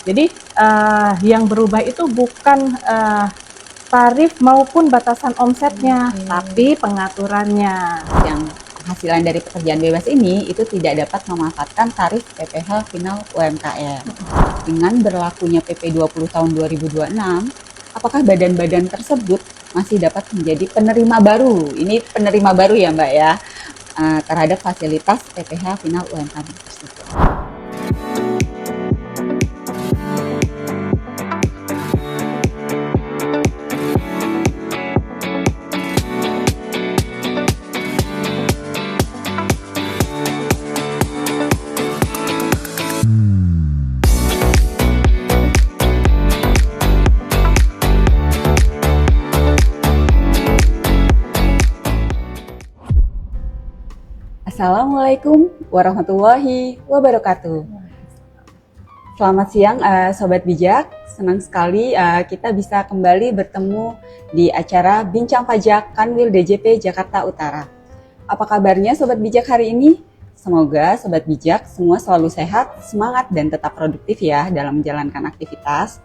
Jadi yang berubah itu bukan tarif maupun batasan omsetnya, tapi pengaturannya. Yang penghasilan dari pekerjaan bebas ini itu tidak dapat memanfaatkan tarif PPh final UMKM. Dengan berlakunya PP 20 tahun 2026, apakah badan-badan tersebut masih dapat menjadi penerima baru? Ini penerima baru ya Mbak ya, terhadap fasilitas PPh final UMKM tersebut. Assalamualaikum warahmatullahi wabarakatuh. Selamat siang Sobat Bijak, senang sekali kita bisa kembali bertemu di acara Bincang Pajak Kanwil DJP Jakarta Utara. Apa kabarnya Sobat Bijak hari ini? Semoga Sobat Bijak semua selalu sehat, semangat, dan tetap produktif ya dalam menjalankan aktivitas.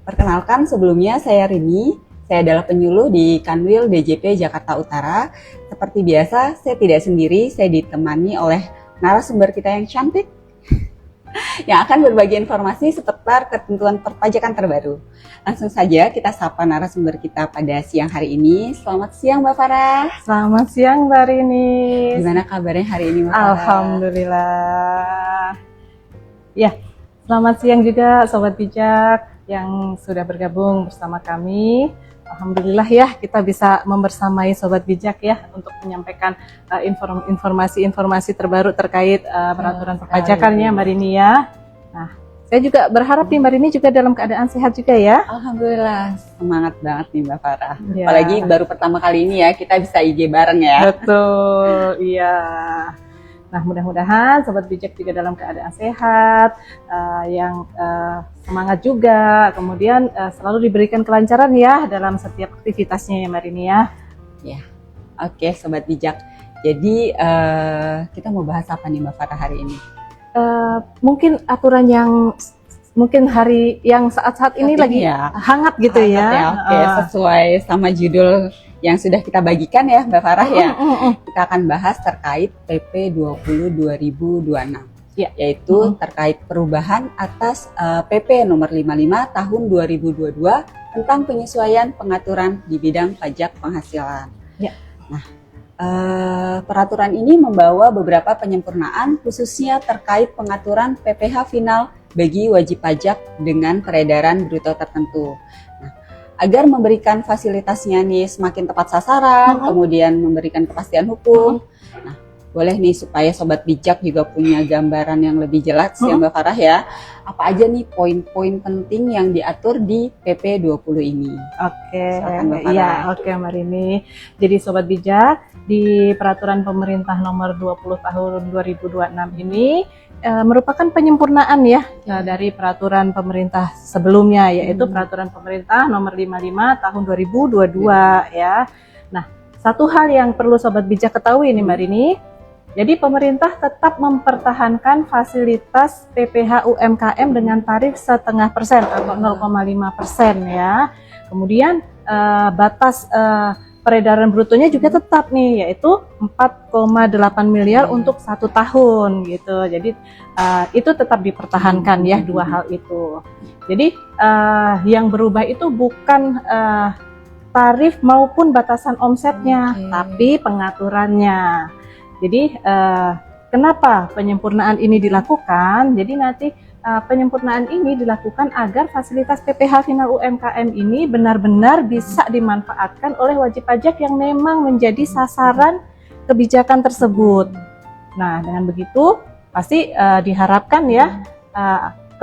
Perkenalkan sebelumnya saya Rini. Saya adalah penyuluh di Kanwil DJP Jakarta Utara. Seperti biasa, saya tidak sendiri, saya ditemani oleh narasumber kita yang cantik yang akan berbagi informasi seputar ketentuan perpajakan terbaru. Langsung saja kita sapa narasumber kita pada siang hari ini. Selamat siang Mbak Farah. Selamat siang Mbak Rini. Gimana kabarnya hari ini Mbak Farah? Alhamdulillah. Ya, selamat siang juga Sobat Bijak yang sudah bergabung bersama kami. Alhamdulillah ya kita bisa membersamai Sobat Bijak ya untuk menyampaikan informasi-informasi terbaru terkait peraturan perpajakannya Mbak Rini ya. Nah, saya juga berharap nih Mbak Rini juga dalam keadaan sehat juga ya. Alhamdulillah, semangat banget nih Mbak Farah. Ya. Apalagi baru pertama kali ini ya kita bisa IG bareng ya. Betul, iya. Nah, mudah-mudahan Sobat Bijak juga dalam keadaan sehat, yang semangat juga, kemudian selalu diberikan kelancaran ya dalam setiap aktivitasnya ya Mbak Rini ya. Ya, oke Sobat Bijak. Jadi kita mau bahas apa nih Mbak Farah hari ini? Mungkin aturan yang mungkin hari yang saat-saat ini lagi ya hangat gitu hangat ya. Oke, sesuai sama judul yang sudah kita bagikan ya Mbak Farah ya. Kita akan bahas terkait PP 20 2026. Ya. Yaitu terkait perubahan atas PP nomor 55 tahun 2022 tentang penyesuaian pengaturan di bidang pajak penghasilan. Ya. Nah, peraturan ini membawa beberapa penyempurnaan khususnya terkait pengaturan PPh final bagi wajib pajak dengan peredaran bruto tertentu. Nah, agar memberikan fasilitasnya nih semakin tepat sasaran, kemudian memberikan kepastian hukum. Nah, boleh nih supaya Sobat Bijak juga punya gambaran yang lebih jelas ya Mbak Farah ya. Apa aja nih poin-poin penting yang diatur di PP 20 ini? Oke, iya, oke Mbak Rini. Jadi Sobat Bijak, di peraturan pemerintah nomor 20 tahun 2026 ini merupakan penyempurnaan ya dari peraturan pemerintah sebelumnya, yaitu peraturan pemerintah nomor 55 tahun 2022 ya. Nah, satu hal yang perlu Sobat Bijak ketahui nih Mbak Rini, jadi pemerintah tetap mempertahankan fasilitas PPh UMKM dengan tarif 0,5% atau 0,5% ya. Kemudian batas peredaran brutonya juga tetap nih, yaitu 4,8 miliar untuk 1 tahun gitu. Jadi itu tetap dipertahankan ya dua hal itu. Jadi yang berubah itu bukan tarif maupun batasan omsetnya, tapi pengaturannya. Jadi kenapa penyempurnaan ini dilakukan? Jadi nanti penyempurnaan ini dilakukan agar fasilitas PPh final UMKM ini benar-benar bisa dimanfaatkan oleh wajib pajak yang memang menjadi sasaran kebijakan tersebut. Nah, dengan begitu pasti diharapkan ya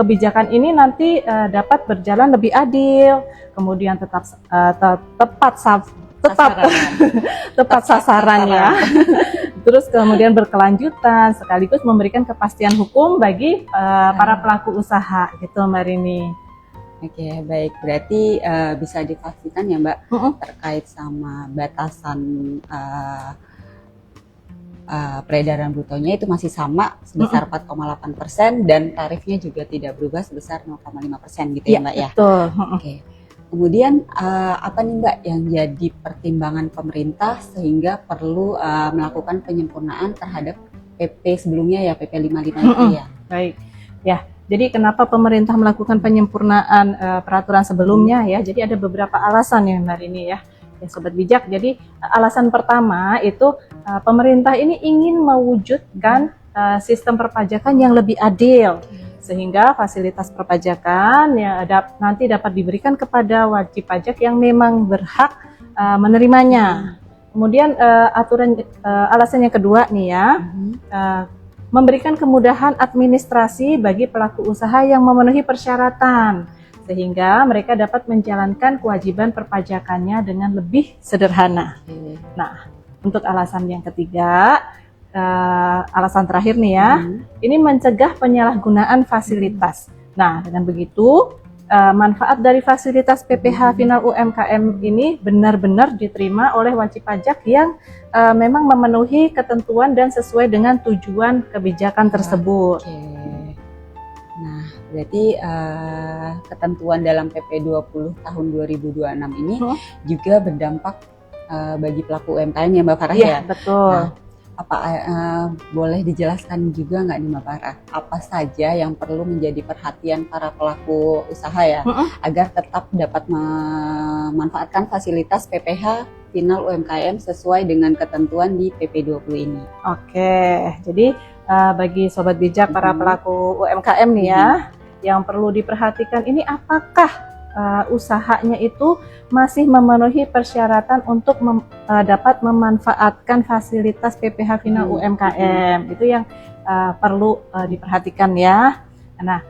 kebijakan ini nanti dapat berjalan lebih adil, kemudian tepat sasaran ya. Terus kemudian berkelanjutan sekaligus memberikan kepastian hukum bagi para pelaku usaha gitu Mbak Rini. Oke, baik. Berarti bisa dipastikan ya Mbak terkait sama batasan peredaran brutonya itu masih sama sebesar 4,8% dan tarifnya juga tidak berubah sebesar 0,5% gitu ya Mbak ya. Betul. Oke. Kemudian apa nih Mbak yang jadi pertimbangan pemerintah sehingga perlu melakukan penyempurnaan terhadap PP sebelumnya ya, PP 55 itu ya? Baik. Ya, jadi kenapa pemerintah melakukan penyempurnaan peraturan sebelumnya ya? Jadi ada beberapa alasan ya Mbak Rini ya. Ya Sobat Bijak, jadi alasan pertama itu pemerintah ini ingin mewujudkan sistem perpajakan yang lebih adil, sehingga fasilitas perpajakan ya nanti dapat diberikan kepada wajib pajak yang memang berhak menerimanya. Kemudian alasan yang kedua nih ya, memberikan kemudahan administrasi bagi pelaku usaha yang memenuhi persyaratan, sehingga mereka dapat menjalankan kewajiban perpajakannya dengan lebih sederhana. Nah, untuk alasan yang ketiga, alasan terakhir nih ya, ini mencegah penyalahgunaan fasilitas. Nah, dengan begitu manfaat dari fasilitas PPh final UMKM ini benar-benar diterima oleh wajib pajak yang memang memenuhi ketentuan dan sesuai dengan tujuan kebijakan tersebut. Nah, berarti ketentuan dalam PP 20 tahun 2026 ini juga berdampak bagi pelaku UMKM ya Mbak Farah ya? Betul. Nah, boleh dijelaskan juga nggak nih Mbak Farah, apa saja yang perlu menjadi perhatian para pelaku usaha ya, agar tetap dapat memanfaatkan fasilitas PPh final UMKM sesuai dengan ketentuan di PP 20 ini? Oke, jadi bagi Sobat Bijak para pelaku UMKM nih ya, yang perlu diperhatikan ini apakah usahanya itu masih memenuhi persyaratan untuk dapat memanfaatkan fasilitas PPh final UMKM. Itu yang perlu diperhatikan ya. Nah,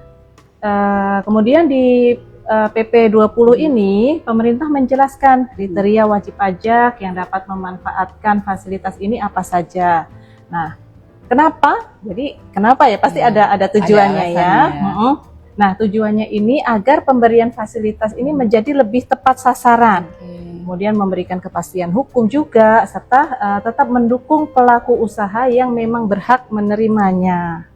kemudian di PP 20 ini pemerintah menjelaskan kriteria wajib pajak yang dapat memanfaatkan fasilitas ini apa saja. Nah, kenapa? Jadi kenapa ya? Pasti ada tujuannya ya. Nah, tujuannya ini agar pemberian fasilitas ini menjadi lebih tepat sasaran. Kemudian memberikan kepastian hukum juga, serta tetap mendukung pelaku usaha yang memang berhak menerimanya.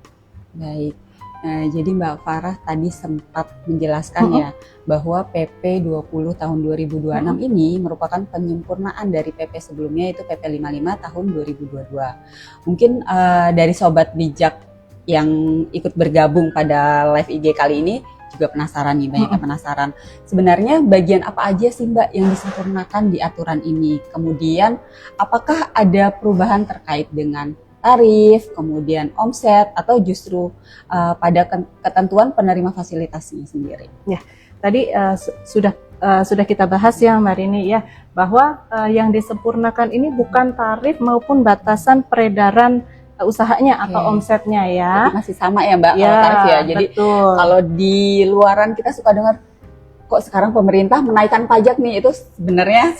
Baik. Nah, jadi Mbak Farah tadi sempat menjelaskan ya bahwa PP 20 tahun 2026 ini merupakan penyempurnaan dari PP sebelumnya, yaitu PP 55 tahun 2022. Mungkin dari Sobat Bijak yang ikut bergabung pada live IG kali ini juga penasaran nih, banyak yang penasaran. Sebenarnya bagian apa aja sih Mbak yang disempurnakan di aturan ini? Kemudian apakah ada perubahan terkait dengan tarif, kemudian omset, atau justru pada ketentuan penerima fasilitasnya sendiri? Ya, tadi sudah kita bahas ya Mbak Rini ya, bahwa yang disempurnakan ini bukan tarif maupun batasan peredaran usahanya atau omsetnya ya. Jadi masih sama ya Mbak, kalau tarif ya. Jadi kalau di luaran kita suka dengar kok sekarang pemerintah menaikkan pajak nih, itu sebenarnya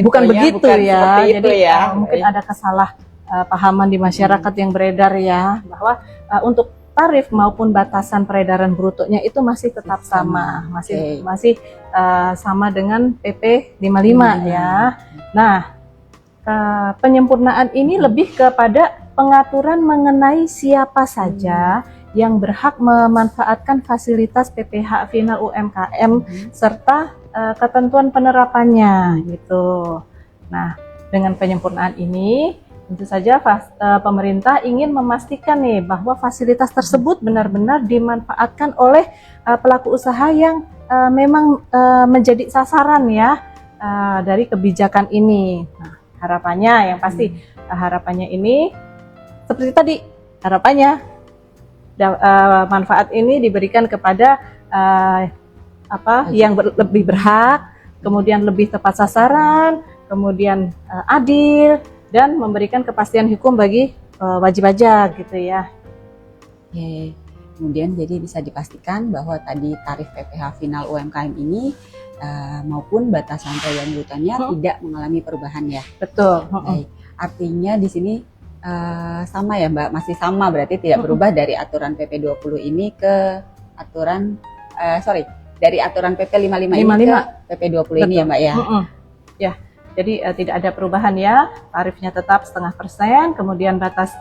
bukan begitu ya. Jadi ya. Mungkin ada kesalahpahaman di masyarakat yang beredar ya, bahwa untuk tarif maupun batasan peredaran brutonya itu masih tetap sama, masih sama dengan PP 55 ya. Nah, penyempurnaan ini lebih kepada pengaturan mengenai siapa saja yang berhak memanfaatkan fasilitas PPh final UMKM serta ketentuan penerapannya gitu. Nah, dengan penyempurnaan ini tentu saja pemerintah ingin memastikan nih bahwa fasilitas tersebut benar-benar dimanfaatkan oleh pelaku usaha yang memang menjadi sasaran ya dari kebijakan ini. Nah, harapannya yang pasti harapannya ini seperti tadi, harapannya manfaat ini diberikan kepada yang lebih berhak, kemudian lebih tepat sasaran, kemudian adil, dan memberikan kepastian hukum bagi wajib pajak gitu ya. Oke. Kemudian jadi bisa dipastikan bahwa tadi tarif PPh final UMKM ini maupun batasan peredaran brutonya tidak mengalami perubahan ya. Betul. Baik. Artinya di sini sama ya Mbak, masih sama berarti tidak berubah dari aturan PP 20 ini ke aturan dari aturan PP 55 ini ke PP 20 ini ya Mbak ya. Ya. Jadi tidak ada perubahan ya, tarifnya tetap 0,5%, kemudian batas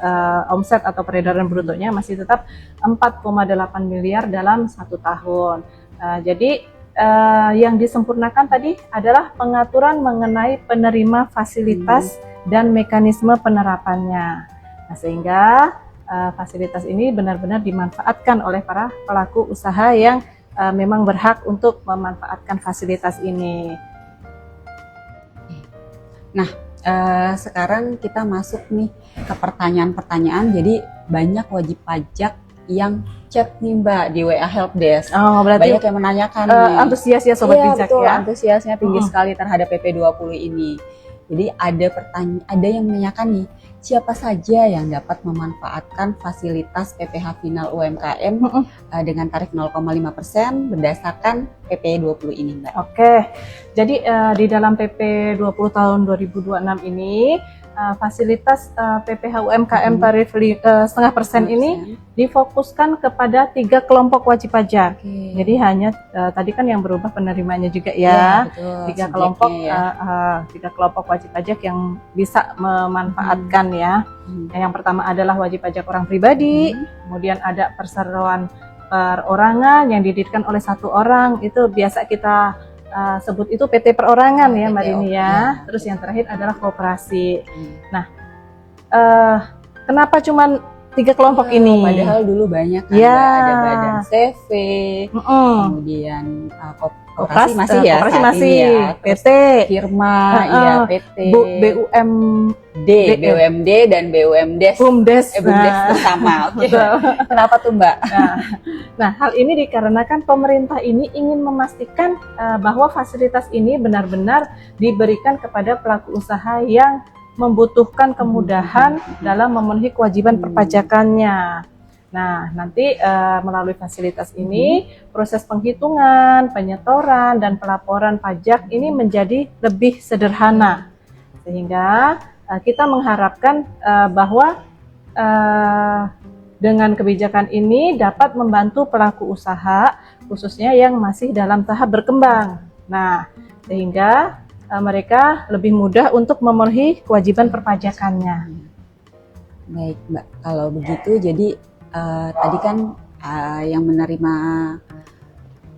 omset atau peredaran brutonya masih tetap 4,8 miliar dalam 1 tahun. Jadi yang disempurnakan tadi adalah pengaturan mengenai penerima fasilitas dan mekanisme penerapannya. Nah, sehingga fasilitas ini benar-benar dimanfaatkan oleh para pelaku usaha yang memang berhak untuk memanfaatkan fasilitas ini. Nah, sekarang kita masuk nih ke pertanyaan-pertanyaan. Jadi banyak wajib pajak yang chat nih Mbak di WA Helpdesk. Oh, berarti banyak yang menanyakan nih. Antusias ya Sobat Iya, Bijak betul, ya. antusiasnya tinggi sekali terhadap PP20 ini. Jadi ada yang menanyakan nih, siapa saja yang dapat memanfaatkan fasilitas PPh Final UMKM dengan tarif 0,5% berdasarkan PP20 ini, Mbak. Oke, jadi di dalam PP 20 tahun 2026 ini fasilitas PPh UMKM tarif 0,5% ini difokuskan kepada 3 kelompok wajib pajak. Jadi hanya tadi kan yang berubah penerimanya juga ya, tiga kelompok wajib pajak yang bisa memanfaatkan ya. Yang pertama adalah wajib pajak orang pribadi, kemudian ada perseroan perorangan yang didirikan oleh 1 orang, itu biasa kita sebut itu PT perorangan ya Mbak Rini ya. Terus yang terakhir adalah koperasi. Nah, kenapa cuman 3 kelompok ini? Padahal dulu banyak kan, ada badan CV, kemudian koperasi masih ya, koperasi masih ya. PT, firma, ya PT, BUMD dan BUMDes. BUMDes bersama. Kenapa tuh Mbak? Nah, hal ini dikarenakan pemerintah ini ingin memastikan bahwa fasilitas ini benar-benar diberikan kepada pelaku usaha yang membutuhkan kemudahan dalam memenuhi kewajiban perpajakannya. Nah, nanti melalui fasilitas ini, proses penghitungan, penyetoran, dan pelaporan pajak ini menjadi lebih sederhana. Sehingga kita mengharapkan bahwa dengan kebijakan ini dapat membantu pelaku usaha, khususnya yang masih dalam tahap berkembang. Nah, sehingga mereka lebih mudah untuk memenuhi kewajiban perpajakannya. Baik, Mbak. Kalau begitu, jadi tadi kan yang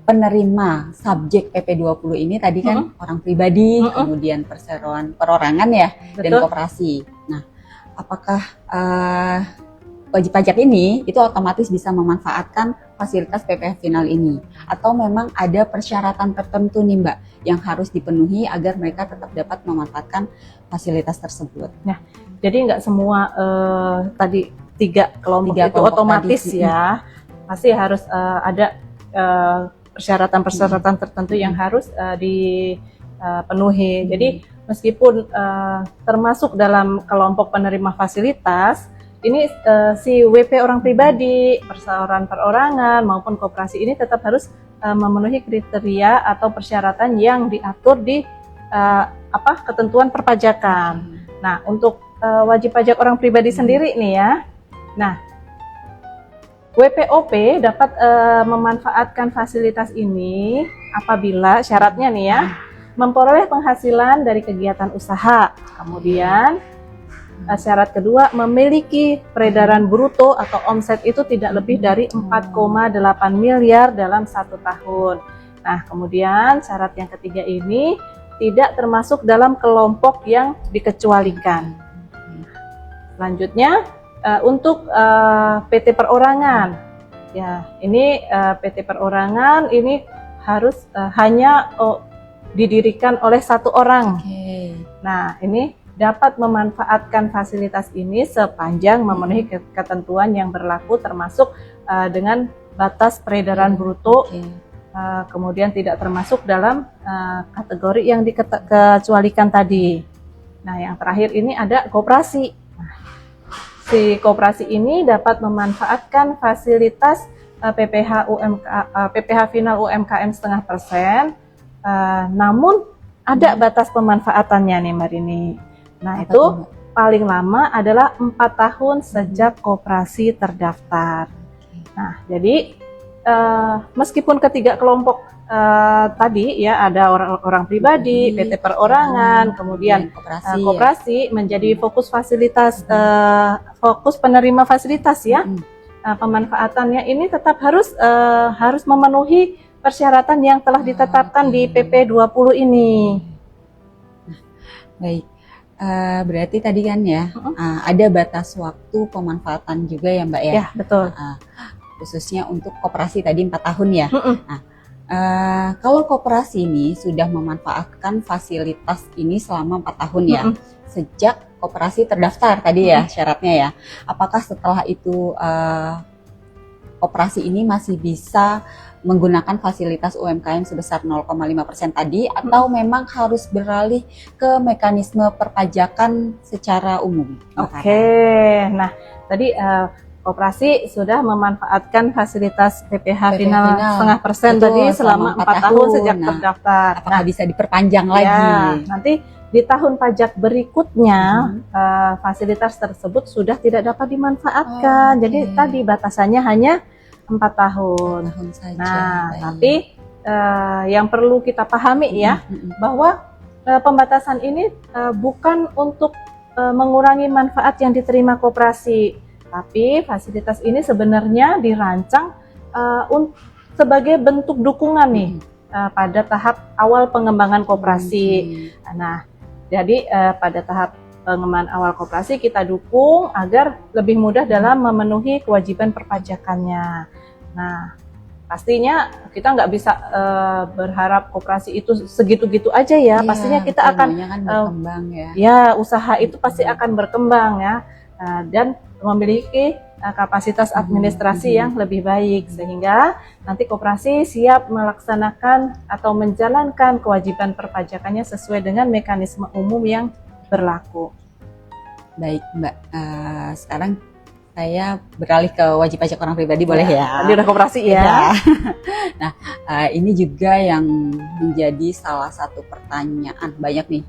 penerima subjek PP20 ini tadi kan orang pribadi, kemudian perseroan perorangan ya, dan koperasi. Nah, apakah wajib pajak ini itu otomatis bisa memanfaatkan fasilitas PPh Final ini? Atau memang ada persyaratan tertentu nih Mbak yang harus dipenuhi agar mereka tetap dapat memanfaatkan fasilitas tersebut? Nah, jadi nggak semua tadi 3 kelompok itu otomatis tadi, ya, pasti harus ada persyaratan-persyaratan tertentu yang harus dipenuhi. Jadi meskipun termasuk dalam kelompok penerima fasilitas, ini si WP orang pribadi, perseroan perorangan maupun koperasi ini tetap harus memenuhi kriteria atau persyaratan yang diatur di ketentuan perpajakan. Nah, untuk wajib pajak orang pribadi sendiri nih ya. Nah, WPOP dapat memanfaatkan fasilitas ini apabila syaratnya nih ya, memperoleh penghasilan dari kegiatan usaha. Kemudian syarat kedua, memiliki peredaran bruto atau omset itu tidak lebih dari 4,8 miliar dalam 1 tahun. Nah, kemudian syarat yang ketiga ini tidak termasuk dalam kelompok yang dikecualikan. Selanjutnya, untuk PT perorangan, ya ini PT perorangan ini harus hanya didirikan oleh 1 orang. Nah, ini dapat memanfaatkan fasilitas ini sepanjang memenuhi ketentuan yang berlaku, termasuk dengan batas peredaran bruto, kemudian tidak termasuk dalam kategori yang dikecualikan tadi. Nah, yang terakhir ini ada koperasi. Si koperasi ini dapat memanfaatkan fasilitas PPh Final UMKM 0,5%, namun ada batas pemanfaatannya nih Mbak Rini. Nah, itu paling lama adalah 4 tahun sejak koperasi terdaftar. Nah, jadi meskipun ketiga kelompok tadi ya, ada orang pribadi, PT perorangan, kemudian koperasi menjadi fokus fasilitas, fokus penerima fasilitas ya. Pemanfaatannya ini tetap harus memenuhi persyaratan yang telah ditetapkan di PP 20 ini. Baik, berarti tadi kan ya ada batas waktu pemanfaatan juga ya Mbak ya? Ya, betul. Khususnya untuk koperasi tadi 4 tahun ya. Kalau koperasi ini sudah memanfaatkan fasilitas ini selama 4 tahun ya, sejak koperasi terdaftar tadi ya syaratnya ya, apakah setelah itu koperasi ini masih bisa menggunakan fasilitas UMKM sebesar 0,5% tadi, atau memang harus beralih ke mekanisme perpajakan secara umum? Oke, nah tadi koperasi sudah memanfaatkan fasilitas PPh final 0,5% tadi selama 4 tahun sejak terdaftar. Apakah bisa diperpanjang lagi? Ya, nanti di tahun pajak berikutnya fasilitas tersebut sudah tidak dapat dimanfaatkan. Jadi tadi batasannya hanya 4 tahun. Saja. Nah, tapi yang perlu kita pahami ya, bahwa pembatasan ini bukan untuk mengurangi manfaat yang diterima koperasi, tapi fasilitas ini sebenarnya dirancang sebagai bentuk dukungan nih pada tahap awal pengembangan koperasi. Nah, jadi pada tahap pengembangan awal koperasi kita dukung agar lebih mudah dalam memenuhi kewajiban perpajakannya. Nah, pastinya kita nggak bisa berharap koperasi itu segitu-gitu aja ya. Pastinya kita akan berkembang ya. Ya, usaha itu pasti akan berkembang ya, dan memiliki kapasitas administrasi yang lebih baik, sehingga nanti koperasi siap melaksanakan atau menjalankan kewajiban perpajakannya sesuai dengan mekanisme umum yang berlaku. Baik Mbak, sekarang saya beralih ke wajib pajak orang pribadi, boleh ya? Tadi udah koperasi ya. Nah, ini juga yang menjadi salah satu pertanyaan banyak nih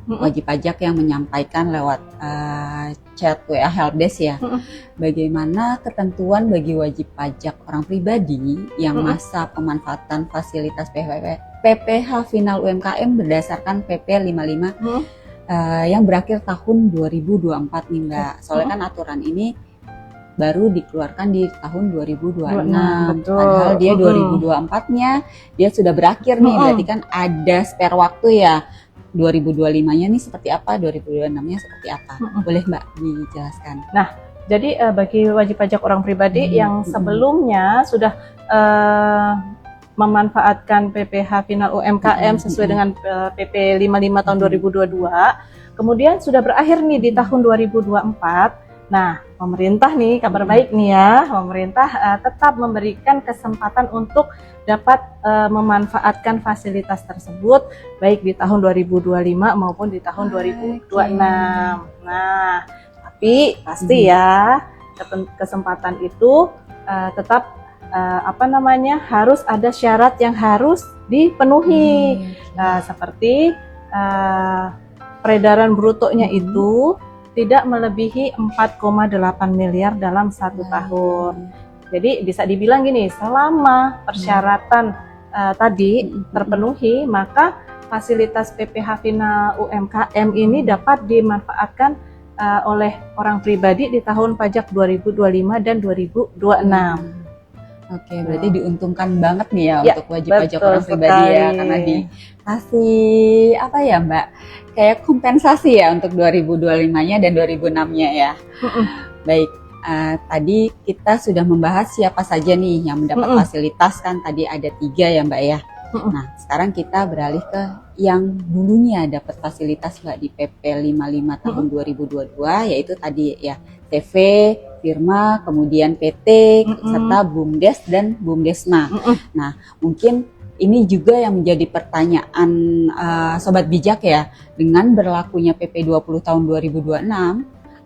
wajib pajak yang menyampaikan lewat chat WA Helpdesk ya. Bagaimana ketentuan bagi wajib pajak orang pribadi yang masa pemanfaatan fasilitas PPh final UMKM berdasarkan PP 55 yang berakhir tahun 2024 nih Mbak. Soalnya kan aturan ini baru dikeluarkan di tahun 2026. Padahal dia 2024-nya dia sudah berakhir nih. Berarti kan ada spare waktu ya. 2025-nya nih seperti apa, 2026-nya seperti apa? Boleh Mbak dijelaskan? Nah, jadi bagi wajib pajak orang pribadi yang sebelumnya sudah memanfaatkan PPh final UMKM sesuai dengan PP 55 tahun 2022, kemudian sudah berakhir nih di tahun 2024. Nah, pemerintah nih, kabar baik nih ya, pemerintah tetap memberikan kesempatan untuk dapat memanfaatkan fasilitas tersebut baik di tahun 2025 maupun di tahun 2026. Nah, tapi pasti ya kesempatan itu tetap harus ada syarat yang harus dipenuhi, seperti peredaran brutonya itu tidak melebihi 4,8 miliar dalam 1 tahun. Jadi bisa dibilang gini, selama persyaratan tadi terpenuhi, maka fasilitas PPh final UMKM ini dapat dimanfaatkan oleh orang pribadi di tahun pajak 2025 dan 2026. Oke, berarti diuntungkan banget nih ya untuk wajib pajak orang pribadi ya, karena dikasih apa ya Mbak, kayak kompensasi ya untuk 2025-nya dan 2006-nya ya. Baik, tadi kita sudah membahas siapa saja nih yang mendapat fasilitas, kan tadi ada 3 ya Mbak ya. Nah, sekarang kita beralih ke yang dulunya dapat fasilitas Mbak di PP 55 tahun 2022, yaitu tadi ya CV, firma, kemudian PT, serta BUMDes dan BUMDesma. Nah, mungkin ini juga yang menjadi pertanyaan Sobat Bijak ya, dengan berlakunya PP 20 tahun 2026,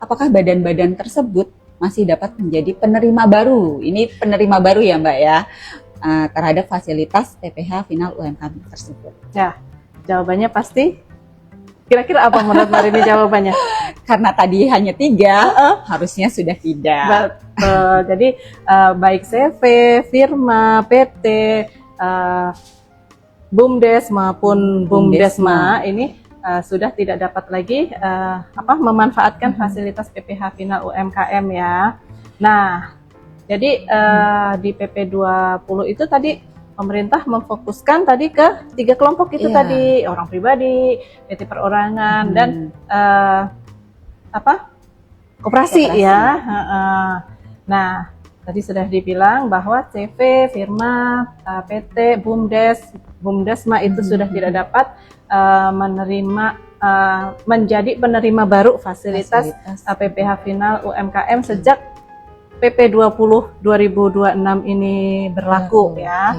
apakah badan-badan tersebut masih dapat menjadi penerima baru? Ini penerima baru ya Mbak ya, terhadap fasilitas PPh final UMKM tersebut. Ya, jawabannya pasti Kira-kira apa menurut Mbak Rini jawabannya? Karena tadi hanya 3, harusnya sudah tidak. Betul. Jadi baik CV, Firma, PT, BUMDes maupun BUMDesma ini sudah tidak dapat lagi memanfaatkan fasilitas PPh Final UMKM ya. Nah, jadi di PP 20 itu tadi pemerintah memfokuskan tadi ke 3 kelompok itu tadi, orang pribadi, PT perorangan dan koperasi ya. Nah, tadi sudah dibilang bahwa CV, Firma, PT, BUMDesma itu sudah tidak dapat menerima menjadi penerima baru fasilitas PPh Final UMKM sejak PP 20 2026 ini berlaku ya.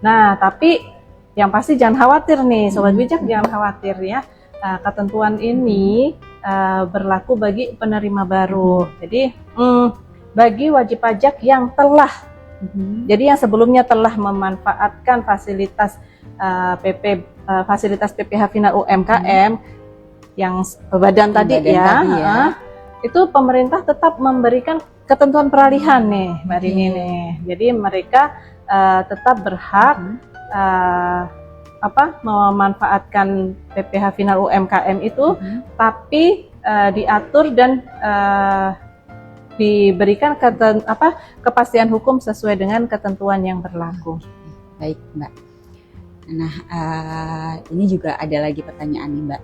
Nah, tapi yang pasti jangan khawatir nih Sobat Bijak, jangan khawatir ya. Ketentuan ini berlaku bagi penerima baru. Jadi bagi wajib pajak yang telah jadi yang sebelumnya telah memanfaatkan fasilitas fasilitas PPh Final UMKM yang badan tadi ya, itu pemerintah tetap memberikan ketentuan peralihan nih Mbak Rini nih. Jadi mereka tetap berhak memanfaatkan PPh Final UMKM itu, tapi diatur dan diberikan kepastian hukum sesuai dengan ketentuan yang berlaku. Baik Mbak. Nah, ini juga ada lagi pertanyaan nih Mbak.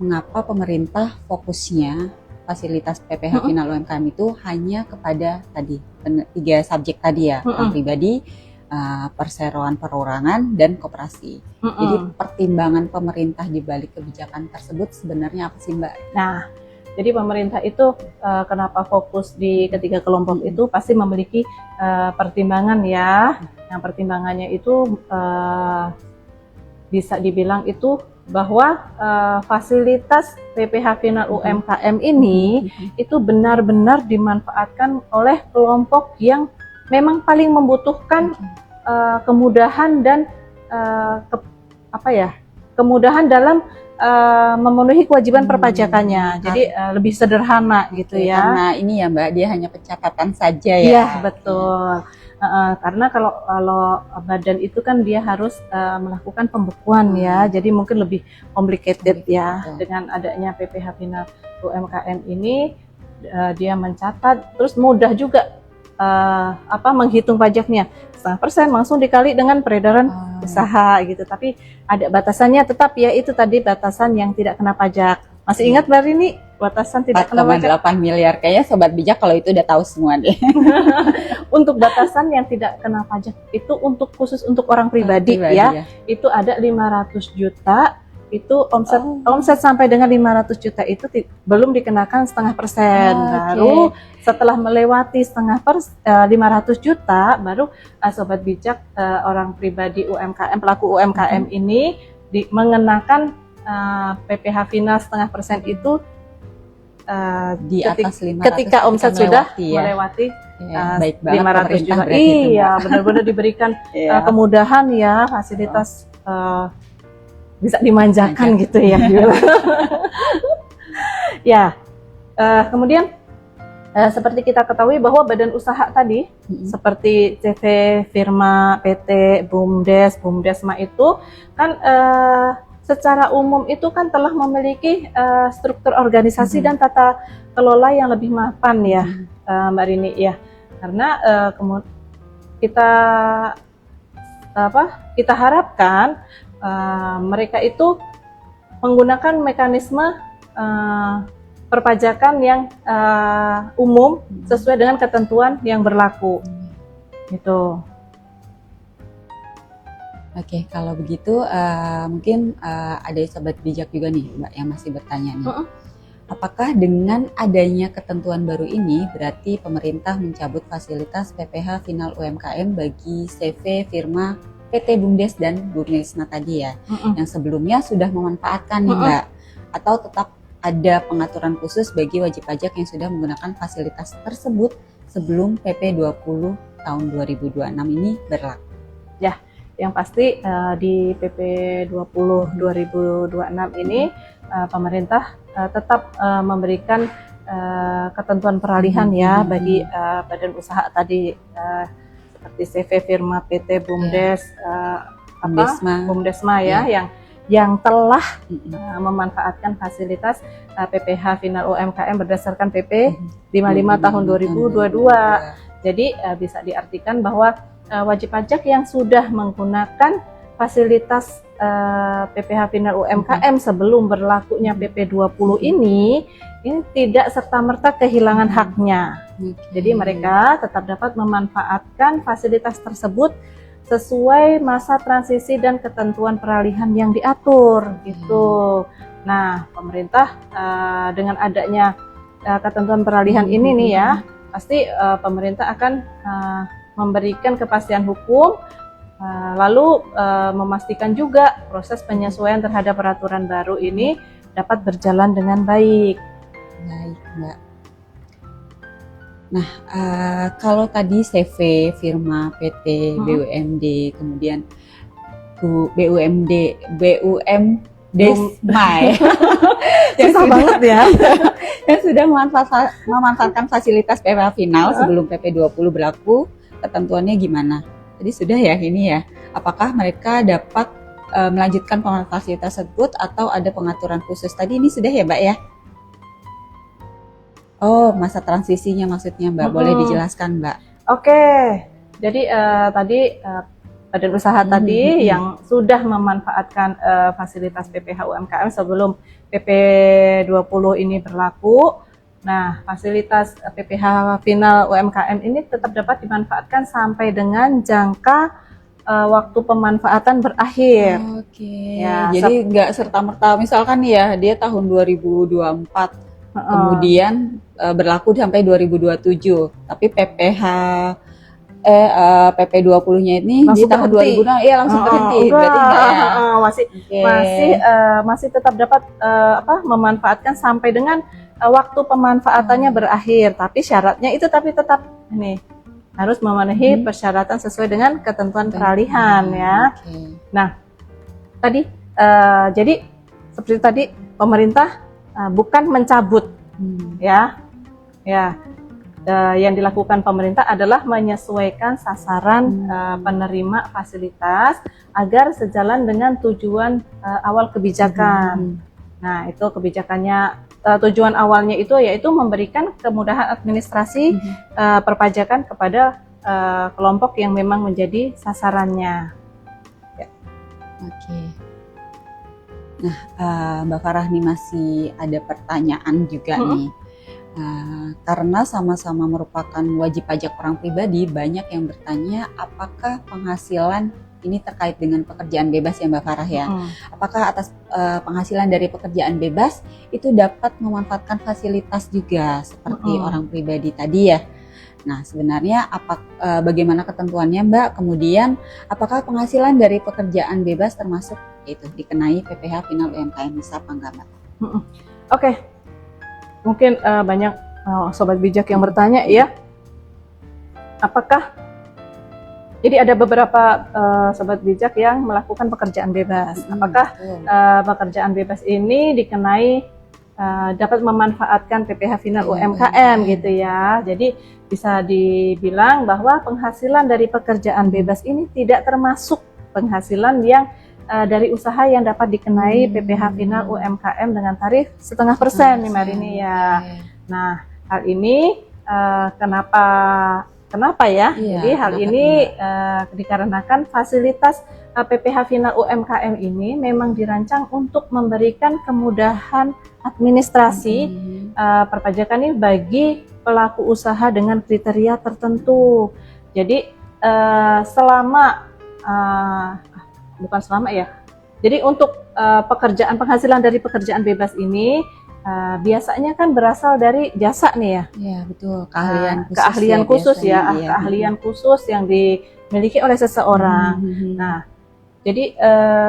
Mengapa pemerintah fokusnya fasilitas PPh Final UMKM itu hanya kepada tadi 3 subjek tadi ya, orang pribadi, perseroan perorangan dan koperasi. Jadi pertimbangan pemerintah di balik kebijakan tersebut sebenarnya apa sih Mbak? Nah, jadi pemerintah itu kenapa fokus di ketiga kelompok itu pasti memiliki pertimbangan ya. Yang pertimbangannya itu bisa dibilang itu bahwa fasilitas PPh Final UMKM ini itu benar-benar dimanfaatkan oleh kelompok yang memang paling membutuhkan kemudahan dan kemudahan dalam memenuhi kewajiban perpajakannya. Jadi lebih sederhana gitu ya. Karena ini ya Mbak, dia hanya pencatatan saja ya. Iya, betul. Karena kalau badan itu kan dia harus melakukan pembukuan ya, jadi mungkin lebih complicated ya. Dengan adanya PPh Final UMKM ini dia mencatat, terus mudah juga menghitung pajaknya. 0,5% langsung dikali dengan peredaran usaha gitu. Tapi ada batasannya tetap ya, itu tadi batasan yang tidak kena pajak. Masih ingat Mbak Rini batasan tidak kena pajak? 4,8 miliar, kayaknya Sobat Bijak kalau itu udah tahu semua deh. Untuk batasan yang tidak kena pajak itu khusus untuk orang pribadi ya, itu ada 500 juta, itu omset sampai dengan 500 juta itu belum dikenakan 0,5%. Baru setelah melewati 500 juta, baru Sobat Bijak orang pribadi UMKM, pelaku UMKM ini mengenakan PPh Final 0,5% itu di atas 500 ketika omset sudah melewati 500 juta. Iya, benar-benar diberikan kemudahan ya, fasilitas bisa dimanjakan gitu ya. Ya, kemudian seperti kita ketahui bahwa badan usaha tadi seperti CV, Firma, PT, BUMDes, BUMDesma itu kan secara umum itu kan telah memiliki struktur organisasi dan tata kelola yang lebih mapan ya, Mbak Rini ya. Karena kita harapkan mereka itu menggunakan mekanisme perpajakan yang umum sesuai dengan ketentuan yang berlaku gitu. Oke, kalau begitu mungkin ada Sobat Bijak juga nih Mbak yang masih bertanya nih. Apakah dengan adanya ketentuan baru ini berarti pemerintah mencabut fasilitas PPh Final UMKM bagi CV, Firma, PT BUMDes dan BUMDesma tadi ya, yang sebelumnya sudah memanfaatkan nih Mbak, atau tetap ada pengaturan khusus bagi wajib pajak yang sudah menggunakan fasilitas tersebut sebelum PP 20 tahun 2026 ini berlaku? Ya, yang pasti di PP 20 2026 ini pemerintah tetap memberikan ketentuan peralihan ya bagi badan usaha tadi seperti CV, Firma, PT, BUMDes, BUMDesma ya, yang telah memanfaatkan fasilitas PPh Final UMKM berdasarkan PP 55 tahun 2022. Jadi bisa diartikan bahwa wajib pajak yang sudah menggunakan fasilitas PPh Final UMKM sebelum berlakunya PP 20 ini tidak serta-merta kehilangan haknya. Jadi mereka tetap dapat memanfaatkan fasilitas tersebut sesuai masa transisi dan ketentuan peralihan yang diatur gitu. Nah, pemerintah dengan adanya ketentuan peralihan ini nih ya, pasti pemerintah akan memberikan kepastian hukum, lalu memastikan juga proses penyesuaian terhadap peraturan baru ini dapat berjalan dengan baik. Baik, Mbak. Nah, kalau tadi CV, Firma, PT, BUMD, kemudian BUMDesma yang susah banget ya. yang sudah memanfaatkan fasilitas PPh Final sebelum PP 20 berlaku, ketentuannya gimana? Tadi sudah ya ini ya. Apakah mereka dapat melanjutkan pengelolaan fasilitas tersebut atau ada pengaturan khusus? Tadi ini sudah ya, Mbak ya? Oh, masa transisinya maksudnya Mbak, boleh dijelaskan Mbak? Oke, jadi tadi badan usaha tadi yang sudah memanfaatkan fasilitas PPh UMKM sebelum PP 20 ini berlaku. Nah, fasilitas PPh Final UMKM ini tetap dapat dimanfaatkan sampai dengan jangka waktu pemanfaatan berakhir. Oke, ya, jadi nggak serta-merta misalkan ya dia tahun 2024. Kemudian berlaku sampai 2027, tapi PP 20-nya ini langsung di tahun 2000 langsung berhenti. Berarti enggak ya? Masih tetap dapat memanfaatkan sampai dengan waktu pemanfaatannya berakhir, tapi syaratnya itu tetap ini harus memenuhi persyaratan sesuai dengan ketentuan peralihan ya. Nah, tadi jadi seperti tadi pemerintah bukan mencabut yang dilakukan pemerintah adalah menyesuaikan sasaran penerima fasilitas agar sejalan dengan tujuan awal kebijakan. Nah, itu kebijakannya, tujuan awalnya itu yaitu memberikan kemudahan administrasi perpajakan kepada kelompok yang memang menjadi sasarannya. Oke. Nah, Mbak Farah nih masih ada pertanyaan juga nih. Karena sama-sama merupakan wajib pajak orang pribadi, banyak yang bertanya apakah penghasilan ini terkait dengan pekerjaan bebas ya Mbak Farah ya. Apakah atas penghasilan dari pekerjaan bebas itu dapat memanfaatkan fasilitas juga seperti orang pribadi tadi ya. Nah, sebenarnya bagaimana ketentuannya Mbak? Kemudian apakah penghasilan dari pekerjaan bebas termasuk itu dikenai PPh Final UMKM, bisa apa enggak Mbak? Oke. Mungkin banyak sobat bijak yang bertanya ya, apakah jadi ada beberapa sobat bijak yang melakukan pekerjaan bebas. Apakah pekerjaan bebas ini dikenai dapat memanfaatkan PPh Final UMKM gitu ya. Jadi bisa dibilang bahwa penghasilan dari pekerjaan bebas ini tidak termasuk penghasilan yang dari usaha yang dapat dikenai PPh Final UMKM dengan tarif 0,5% nih Mbak Rini ya. Nah, hal ini kenapa ya? Jadi hal ini dikarenakan fasilitas PPh Final UMKM ini memang dirancang untuk memberikan kemudahan administrasi perpajakan ini bagi pelaku usaha dengan kriteria tertentu. Jadi Jadi untuk penghasilan dari pekerjaan bebas ini biasanya kan berasal dari jasa nih ya. Iya betul, keahlian khusus ya, keahlian khusus yang dimiliki oleh seseorang. Nah, jadi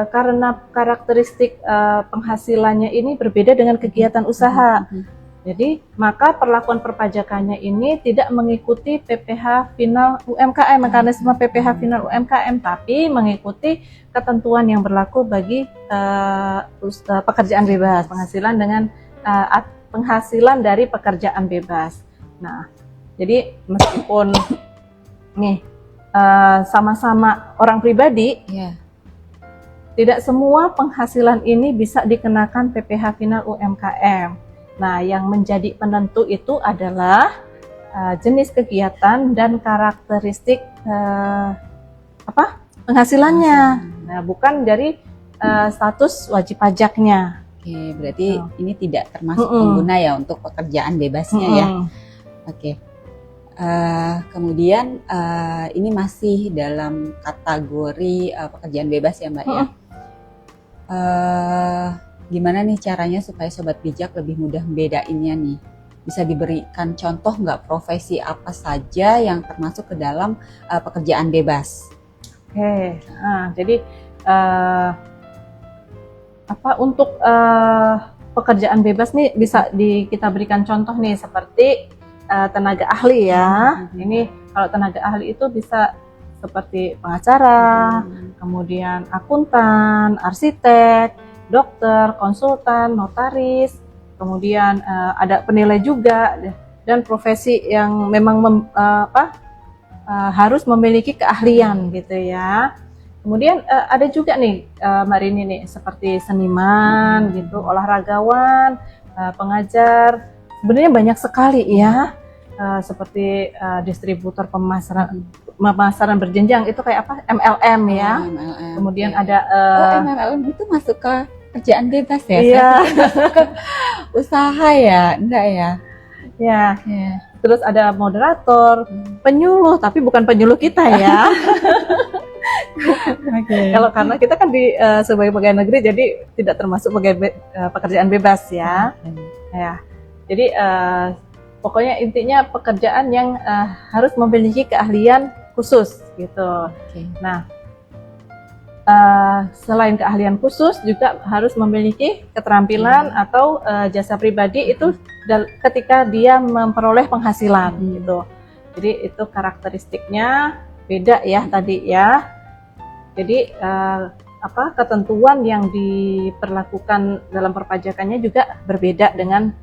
karena karakteristik penghasilannya ini berbeda dengan kegiatan usaha. Jadi, maka perlakuan perpajakannya ini tidak mengikuti PPh Final UMKM, mekanisme PPh Final UMKM, tapi mengikuti ketentuan yang berlaku bagi pekerjaan bebas, penghasilan dengan penghasilan dari pekerjaan bebas. Nah, jadi meskipun nih sama-sama orang pribadi, tidak semua penghasilan ini bisa dikenakan PPh Final UMKM. Nah, yang menjadi penentu itu adalah jenis kegiatan dan karakteristik penghasilannya. Nah, bukan dari status wajib pajaknya. Oke, berarti ini tidak termasuk pengguna ya untuk pekerjaan bebasnya ya. Oke. Kemudian ini masih dalam kategori pekerjaan bebas ya Mbak ya. Gimana nih caranya supaya Sobat Bijak lebih mudah membedainnya nih? Bisa diberikan contoh nggak profesi apa saja yang termasuk ke dalam pekerjaan bebas? Oke, jadi untuk pekerjaan bebas nih bisa kita berikan contoh nih seperti tenaga ahli ya. Ini kalau tenaga ahli itu bisa seperti pengacara, kemudian akuntan, arsitek, dokter, konsultan, notaris, kemudian ada penilai juga, dan profesi yang memang harus memiliki keahlian gitu ya. Kemudian ada juga nih Mbak Rini nih seperti seniman gitu, olahragawan, pengajar, sebenarnya banyak sekali ya, seperti distributor pemasaran berjenjang itu kayak apa, MLM ya. MLM. Kemudian ada MLM itu masuk ke kerjaan bebas ya? Iya. Usaha ya? Enggak ya? Ya. Terus ada moderator, penyuluh, tapi bukan penyuluh kita ya. Kalau karena kita kan sebagai pegawai negeri jadi tidak termasuk pekerjaan bebas ya. Ya. Jadi pokoknya intinya pekerjaan yang harus memiliki keahlian khusus gitu. Nah, selain keahlian khusus juga harus memiliki keterampilan atau jasa pribadi itu ketika dia memperoleh penghasilan gitu. Jadi itu karakteristiknya beda ya tadi ya. Jadi ketentuan yang diperlakukan dalam perpajakannya juga berbeda dengan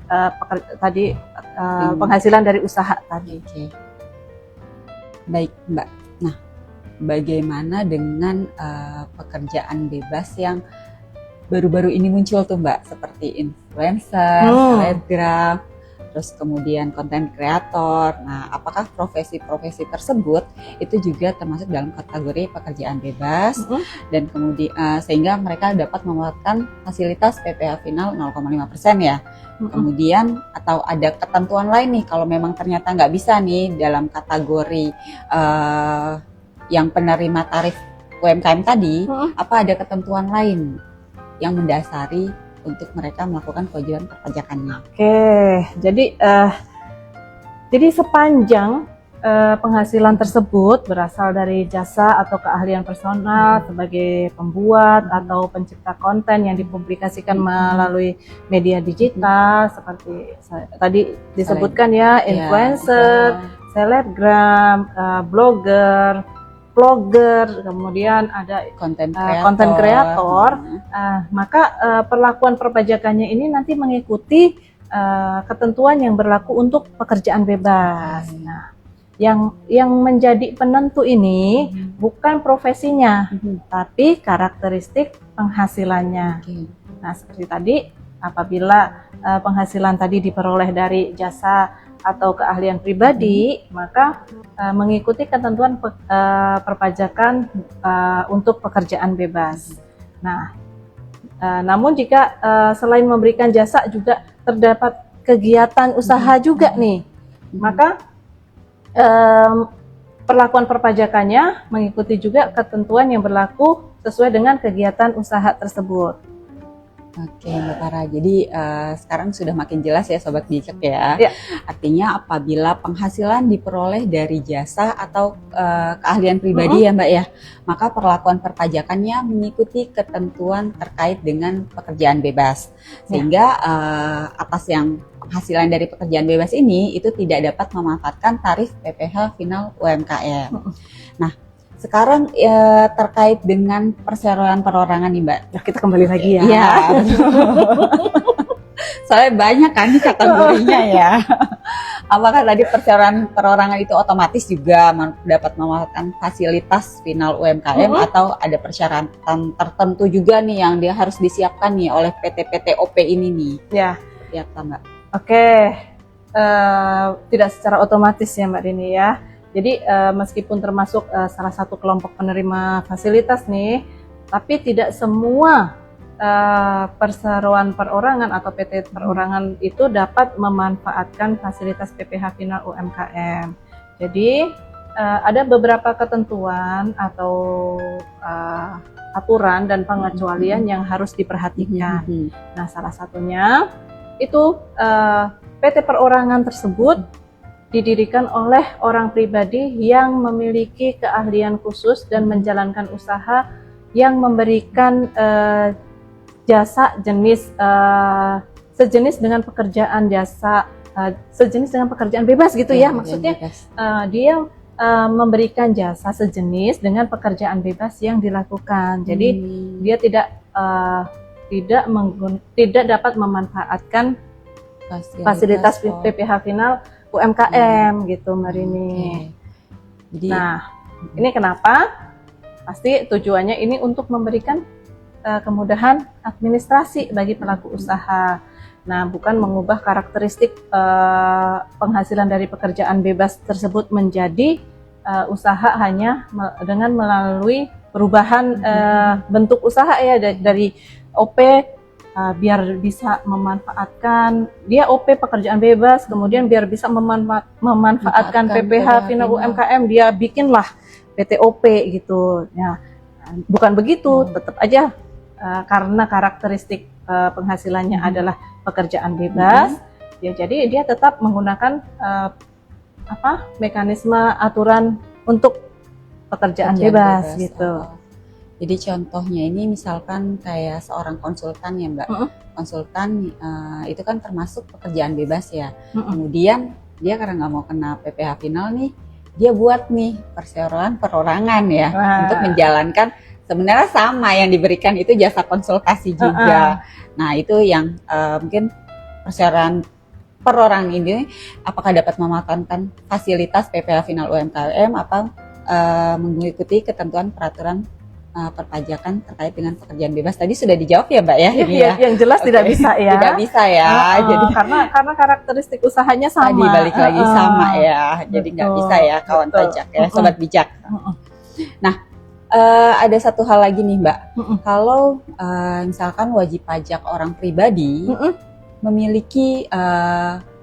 penghasilan dari usaha tadi. Baik Mbak. Nah, bagaimana dengan pekerjaan bebas yang baru-baru ini muncul tuh Mbak, seperti influencer, selebgram, terus kemudian konten kreator. Nah, apakah profesi-profesi tersebut itu juga termasuk dalam kategori pekerjaan bebas dan kemudian sehingga mereka dapat memanfaatkan fasilitas PPh Final 0,5% ya? Kemudian atau ada ketentuan lain nih kalau memang ternyata nggak bisa nih dalam kategori yang penerima tarif UMKM tadi, apa ada ketentuan lain yang mendasari untuk mereka melakukan kewajiban perpajakannya? Jadi sepanjang penghasilan tersebut berasal dari jasa atau keahlian personal sebagai pembuat atau pencipta konten yang dipublikasikan melalui media digital seperti tadi disebutkan ya, influencer, selebgram, blogger, vlogger, kemudian ada konten kreator, maka perlakuan perpajakannya ini nanti mengikuti ketentuan yang berlaku untuk pekerjaan bebas. Nah, yang menjadi penentu ini bukan profesinya, tapi karakteristik penghasilannya. Nah, seperti tadi, apabila penghasilan tadi diperoleh dari jasa atau keahlian pribadi, maka mengikuti ketentuan perpajakan untuk pekerjaan bebas. Nah, namun jika selain memberikan jasa juga terdapat kegiatan usaha juga nih, maka perlakuan perpajakannya mengikuti juga ketentuan yang berlaku sesuai dengan kegiatan usaha tersebut. Oke Mbak Tara, jadi sekarang sudah makin jelas ya Sobat Bijak ya. Artinya apabila penghasilan diperoleh dari jasa atau keahlian pribadi ya Mbak ya, maka perlakuan perpajakannya mengikuti ketentuan terkait dengan pekerjaan bebas. Sehingga atas yang penghasilan dari pekerjaan bebas ini itu tidak dapat memanfaatkan tarif PPh final UMKM. Nah, sekarang terkait dengan perseroan perorangan nih Mbak. Nah, kita kembali lagi ya. Iya. Soalnya banyak kan nih kategorinya ya. Apakah tadi perseroan perorangan itu otomatis juga dapat memanfaatkan fasilitas final UMKM atau ada persyaratan tertentu juga nih yang dia harus disiapkan nih oleh PT OP ini nih? Ya. Ya, Mbak. Oke. Tidak secara otomatis ya Mbak Dini ya. Jadi meskipun termasuk salah satu kelompok penerima fasilitas nih, tapi tidak semua perseroan perorangan atau PT perorangan itu dapat memanfaatkan fasilitas PPh final UMKM. Jadi ada beberapa ketentuan atau aturan dan pengecualian yang harus diperhatikan. Nah, salah satunya itu PT perorangan tersebut didirikan oleh orang pribadi yang memiliki keahlian khusus dan menjalankan usaha yang memberikan jasa sejenis dengan pekerjaan jasa sejenis dengan pekerjaan bebas gitu ya, maksudnya dia memberikan jasa sejenis dengan pekerjaan bebas yang dilakukan. Jadi dia tidak dapat memanfaatkan fasilitas PPh final UMKM gitu Mbak Rini. Nah, ini kenapa? Pasti tujuannya ini untuk memberikan kemudahan administrasi bagi pelaku usaha. Nah, bukan mengubah karakteristik penghasilan dari pekerjaan bebas tersebut menjadi usaha hanya dengan melalui perubahan bentuk usaha ya dari OP biar bisa memanfaatkan dia OP pekerjaan bebas, kemudian biar bisa memanfaatkan PPh final UMKM dia bikinlah PT OP gitu. Ya, bukan begitu, tetap aja karena karakteristik penghasilannya adalah pekerjaan bebas, ya jadi dia tetap menggunakan mekanisme aturan untuk pekerjaan bebas gitu. Jadi contohnya ini misalkan kayak seorang konsultan ya Mbak, konsultan itu kan termasuk pekerjaan bebas ya. Kemudian dia karena nggak mau kena PPh final nih, dia buat nih perseroan perorangan ya untuk menjalankan. Sebenarnya sama yang diberikan itu jasa konsultasi juga. Nah itu yang mungkin perseroan perorangan ini apakah dapat memanfaatkan fasilitas PPh final UMKM atau mengikuti ketentuan peraturan perpajakan terkait dengan pekerjaan bebas. Tadi sudah dijawab ya Mbak ya? Ini ya. Yang jelas tidak bisa ya. Tidak bisa ya. Jadi karena karakteristik usahanya sama. Tadi balik lagi sama ya. Jadi nggak bisa ya kawan pajak ya, sobat bijak. Nah. Ada satu hal lagi nih Mbak, kalau misalkan wajib pajak orang pribadi memiliki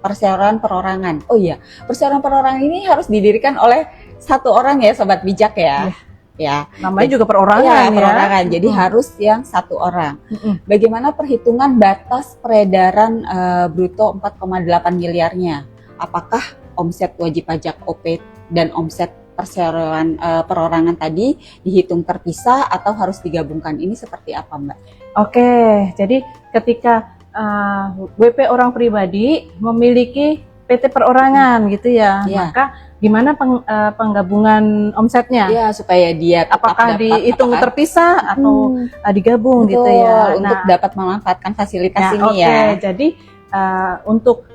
perseroan perorangan. Oh iya, perseroan perorangan ini harus didirikan oleh satu orang ya sobat bijak ya. Ya, namanya juga perorangan ya. Perorangan. Jadi harus yang satu orang. Bagaimana perhitungan batas peredaran bruto 4,8 miliarnya? Apakah omset wajib pajak OP dan omset perseroan perorangan tadi dihitung terpisah atau harus digabungkan? Ini seperti apa Mbak? Oke, jadi ketika WP orang pribadi memiliki PT perorangan gitu ya, maka gimana penggabungan omsetnya? Ya, supaya dia apakah dihitung terpisah atau digabung gitu ya? Untuk dapat memanfaatkan fasilitas ini ya. Jadi untuk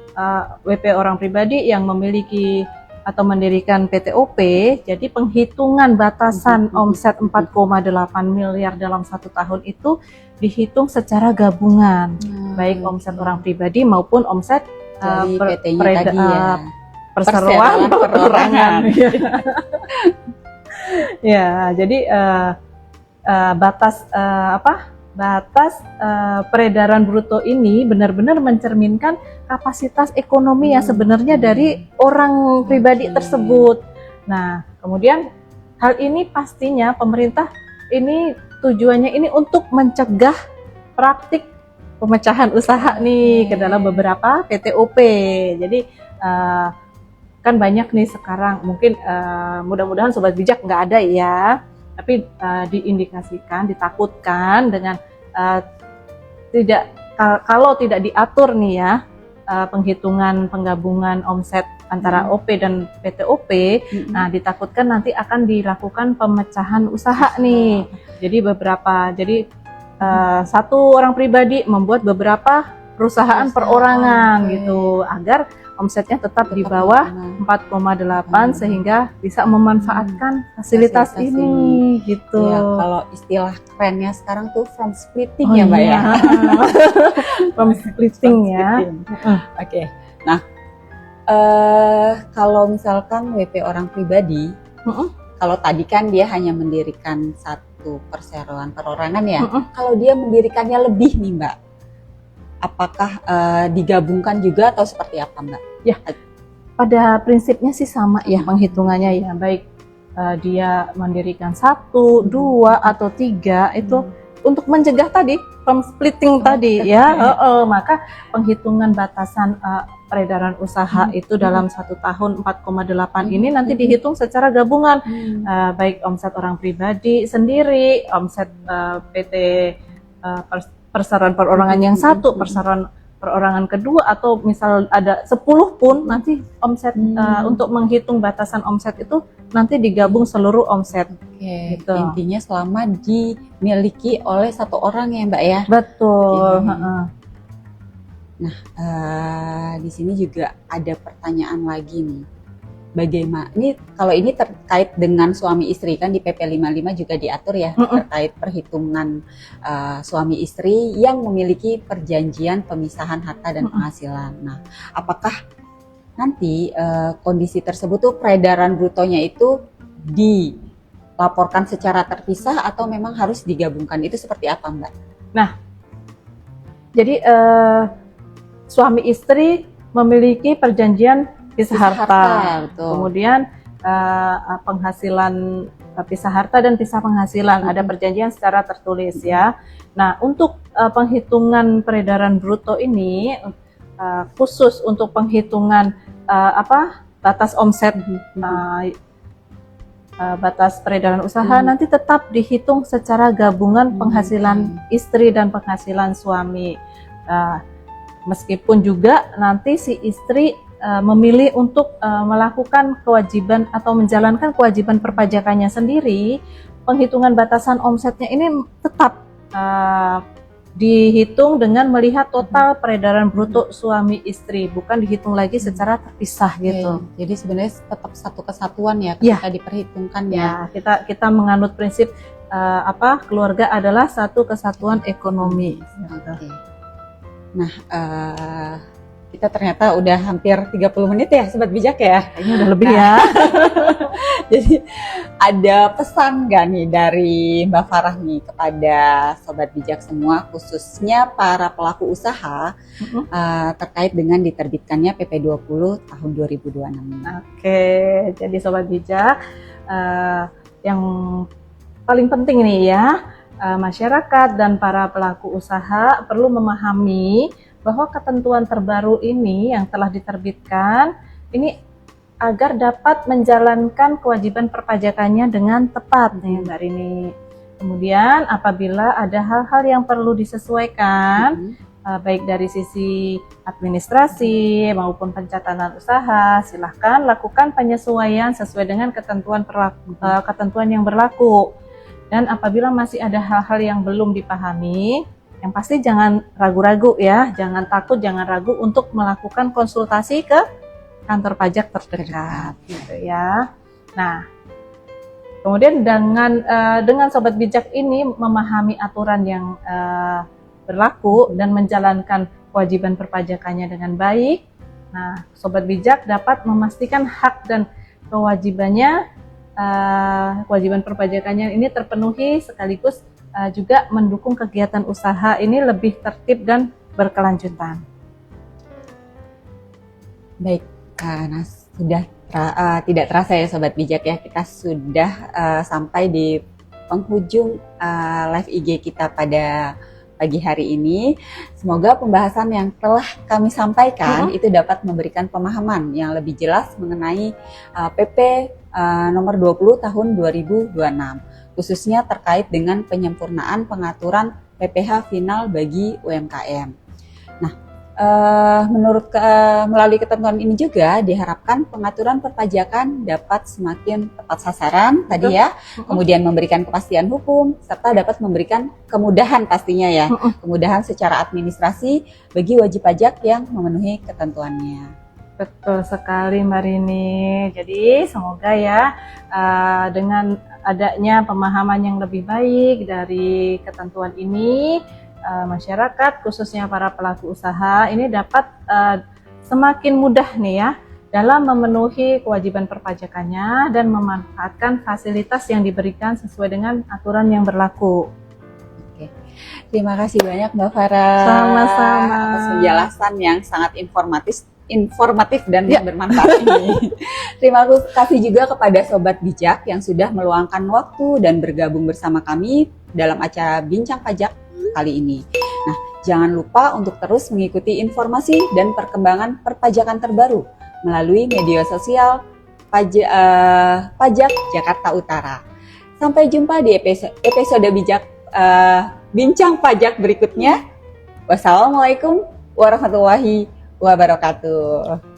WP orang pribadi yang memiliki atau mendirikan PT OP, jadi penghitungan batasan omset 4,8 miliar dalam 1 tahun itu dihitung secara gabungan, baik omset orang pribadi maupun omset dari PT-nya tadi ya. Perseroan perorangan. Ya, jadi batas peredaran bruto ini benar-benar mencerminkan kapasitas ekonomi yang sebenarnya dari orang pribadi tersebut. Nah, kemudian hal ini pastinya pemerintah ini tujuannya ini untuk mencegah praktik pemecahan usaha nih ke dalam beberapa PT OP. Jadi kan banyak nih sekarang, mungkin mudah-mudahan sobat bijak nggak ada ya. Tapi diindikasikan, ditakutkan dengan kalau tidak diatur nih ya penghitungan penggabungan omset antara OP dan PTOP, nah ditakutkan nanti akan dilakukan pemecahan usaha nih. Jadi satu orang pribadi membuat beberapa perusahaan perorangan gitu, agar omsetnya tetap di bawah 4,8 sehingga bisa memanfaatkan fasilitas ini gitu. Ya, kalau istilah kerennya sekarang tuh from splitting ya Mbak ya. From splitting ya. Oke. Nah, kalau misalkan WP orang pribadi, kalau tadi kan dia hanya mendirikan satu perseroan perorangan ya. Kalau dia mendirikannya lebih nih Mbak, apakah digabungkan juga atau seperti apa Mbak? Ya, pada prinsipnya sih sama ya penghitungannya ya, baik dia mendirikan 1, 2 atau 3 itu untuk mencegah tadi from splitting tadi ya. Maka penghitungan batasan peredaran usaha itu dalam 1 tahun 4,8 ini nanti dihitung secara gabungan, baik omset orang pribadi sendiri, omset PT perseroan perorangan yang 1, perseroan perorangan kedua, atau misal ada 10 pun nanti omset untuk menghitung batasan omset itu nanti digabung seluruh omset. Oke, gitu. Intinya selama dimiliki oleh satu orang ya Mbak ya. Betul. Nah, di sini juga ada pertanyaan lagi nih. Bagaimana ini kalau ini terkait dengan suami istri, kan di PP 55 juga diatur ya terkait perhitungan suami istri yang memiliki perjanjian pemisahan harta dan penghasilan. Nah, apakah nanti kondisi tersebut tuh peredaran brutonya itu dilaporkan secara terpisah atau memang harus digabungkan? Itu seperti apa Mbak? Nah, jadi suami istri memiliki perjanjian pisah harta. Kemudian penghasilan pisah harta dan pisah penghasilan, ada perjanjian secara tertulis ya. Nah, untuk penghitungan peredaran bruto ini khusus untuk penghitungan batas omset, batas peredaran usaha nanti tetap dihitung secara gabungan penghasilan istri dan penghasilan suami. Meskipun juga nanti si istri memilih untuk melakukan kewajiban atau menjalankan kewajiban perpajakannya sendiri, penghitungan batasan omsetnya ini tetap dihitung dengan melihat total peredaran bruto suami istri, bukan dihitung lagi secara terpisah gitu. Jadi sebenarnya tetap satu kesatuan ya ketika diperhitungkan ya. Kita menganut prinsip keluarga adalah satu kesatuan ekonomi. Nah, kita ternyata udah hampir 30 menit ya Sobat Bijak ya. Ini udah lebih ya. Jadi ada pesan gak nih dari Mbak Farah nih kepada Sobat Bijak semua, khususnya para pelaku usaha terkait dengan diterbitkannya PP 20 tahun 2026 ini? Oke, jadi Sobat Bijak, yang paling penting nih ya, masyarakat dan para pelaku usaha perlu memahami bahwa ketentuan terbaru ini yang telah diterbitkan ini agar dapat menjalankan kewajiban perpajakannya dengan tepat nih Mbak Rini. Kemudian apabila ada hal-hal yang perlu disesuaikan, baik dari sisi administrasi maupun pencatatan usaha, silahkan lakukan penyesuaian sesuai dengan ketentuan yang berlaku. Dan apabila masih ada hal-hal yang belum dipahami, yang pasti jangan ragu-ragu ya, jangan takut, jangan ragu untuk melakukan konsultasi ke kantor pajak terdekat gitu ya. Nah, kemudian dengan Sobat Bijak ini memahami aturan yang berlaku dan menjalankan kewajiban perpajakannya dengan baik, nah Sobat Bijak dapat memastikan hak dan kewajibannya, kewajiban perpajakannya ini terpenuhi, sekaligus juga mendukung kegiatan usaha ini lebih tertib dan berkelanjutan. Baik, nah sudah tidak terasa ya Sobat Bijak ya, kita sudah sampai di penghujung live IG kita pada pagi hari ini. Semoga pembahasan yang telah kami sampaikan itu dapat memberikan pemahaman yang lebih jelas mengenai PP nomor 20 tahun 2026. Khususnya terkait dengan penyempurnaan pengaturan PPh final bagi UMKM. Nah, Melalui ketentuan ini juga diharapkan pengaturan perpajakan dapat semakin tepat sasaran tadi ya, kemudian memberikan kepastian hukum serta dapat memberikan kemudahan pastinya ya, kemudahan secara administrasi bagi wajib pajak yang memenuhi ketentuannya. Betul sekali Mbak Rini. Jadi semoga ya dengan adanya pemahaman yang lebih baik dari ketentuan ini, masyarakat khususnya para pelaku usaha ini dapat semakin mudah nih ya dalam memenuhi kewajiban perpajakannya dan memanfaatkan fasilitas yang diberikan sesuai dengan aturan yang berlaku. Oke. Terima kasih banyak Mbak Farah. Sama-sama. Atas penjelasan yang sangat informatif dan bermanfaat ini. Terima kasih juga kepada Sobat Bijak yang sudah meluangkan waktu dan bergabung bersama kami dalam acara Bincang Pajak kali ini. Nah, jangan lupa untuk terus mengikuti informasi dan perkembangan perpajakan terbaru melalui media sosial Pajak Jakarta Utara. Sampai jumpa di episode Bijak Bincang Pajak berikutnya. Wassalamualaikum warahmatullahi wabarakatuh.